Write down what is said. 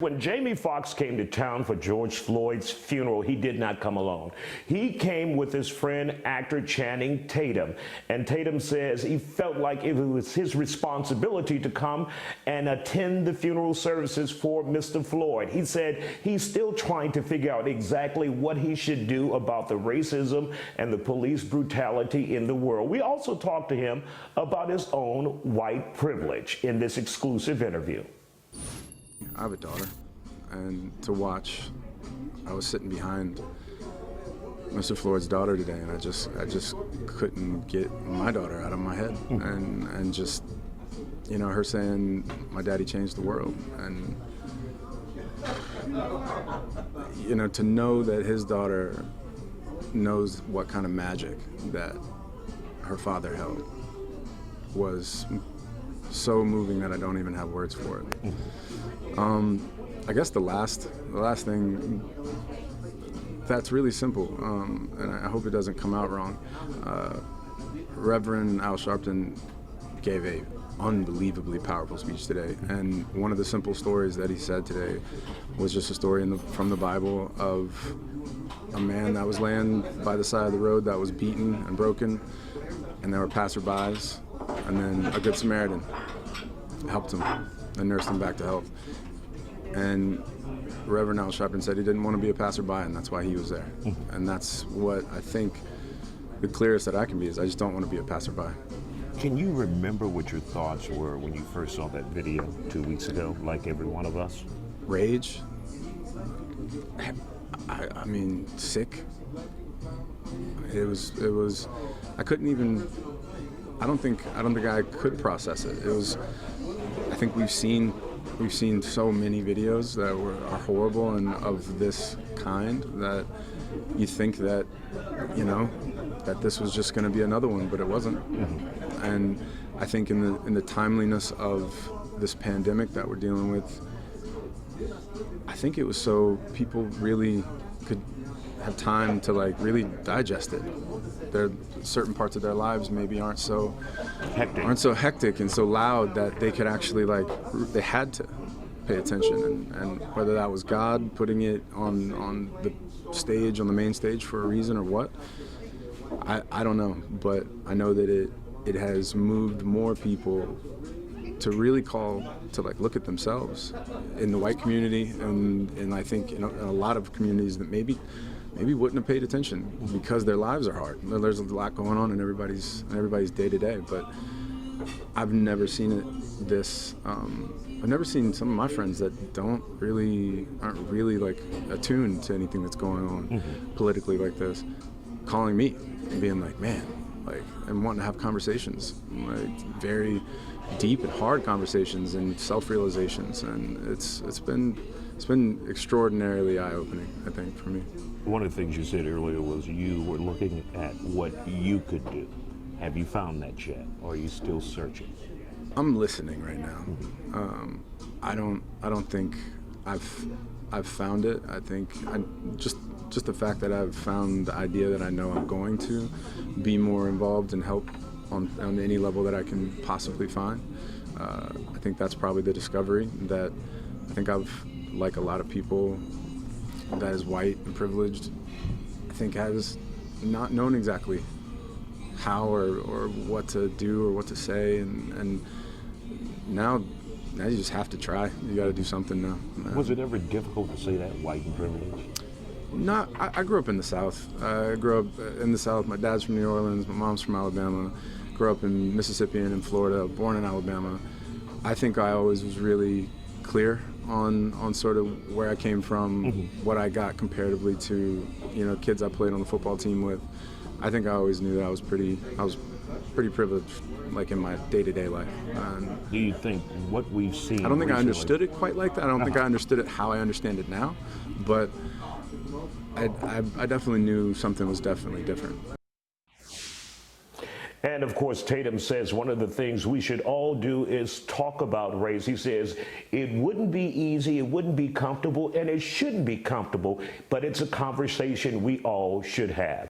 When Jamie Foxx came to town for George Floyd's funeral, he did not come alone. He came with his friend, actor Channing Tatum. And Tatum says he felt like it was his responsibility to come and attend the funeral services for Mr. Floyd. He said he's still trying to figure out exactly what he should do about the racism and the police brutality in the world. We also talked to him about his own white privilege in this exclusive interview. I have a daughter, and to watch, I was sitting behind Mr. Floyd's daughter today, and I just couldn't get my daughter out of my head, and just, you know, her saying, "My daddy changed the world," and you know, to know that his daughter knows what kind of magic that her father held was so moving that I don't even have words for it. I guess the last thing that's really simple, and I hope it doesn't come out wrong. Reverend Al Sharpton gave a unbelievably powerful speech today, and one of the simple stories that he said today was just a story from the Bible of a man that was laying by the side of the road that was beaten and broken, and there were passerbys, and then a good Samaritan helped him and nursed him back to health. And Reverend Al Sharpton said he didn't want to be a passerby, and that's why he was there. And that's what I think the clearest that I can be is I just don't want to be a passerby. Can you remember what your thoughts were when you first saw that video 2 weeks ago, like every one of us? Rage. I mean, sick. It was, I couldn't even, I don't think I could process it. It was, I think we've seen so many videos that are horrible and of this kind that you think that, you know, that this was just going to be another one, but it wasn't. And I think in the timeliness of this pandemic that we're dealing with, I think it was so people really could have time to like really digest it. There certain parts of their lives maybe aren't so hectic and so loud that they could actually they had to pay attention, and whether that was God putting it on the stage, on the main stage for a reason or what, I don't know, but I know that it has moved more people to really call to look at themselves in the white community, and I think in a lot of communities that maybe wouldn't have paid attention because their lives are hard. There's a lot going on in everybody's day to day, but I've never seen it this. I've never seen some of my friends that aren't really attuned to anything that's going on politically like this, calling me and being like, man, and wanting to have conversations, very deep and hard conversations and self-realizations, and it's been extraordinarily eye-opening, I think, for me. One of the things you said earlier was you were looking at what you could do. Have you found that yet, or are you still searching? I'm listening right now. I don't think I've found it. I think just the fact that I've found the idea that I know I'm going to be more involved and help on any level that I can possibly find. I think that's probably the discovery that I think I've, like a lot of people that is white and privileged, I think has not known exactly how or what to do or what to say, and now you just have to try. You got to do something now. Was it ever difficult to say that, white and privileged? I grew up in the South. I grew up in the South. My dad's from New Orleans. My mom's from Alabama. Grew up in Mississippi and in Florida. Born in Alabama. I think I always was really clear on sort of where I came from, what I got comparatively to, you know, kids I played on the football team with. I think I always knew that I was pretty privileged, like in my day-to-day life. Do you think what we've seen? I don't think I understood it quite like that. I don't think I understood it how I understand it now, but I definitely knew something was definitely different. And of course, Tatum says one of the things we should all do is talk about race. He says it wouldn't be easy, it wouldn't be comfortable, and it shouldn't be comfortable, but it's a conversation we all should have.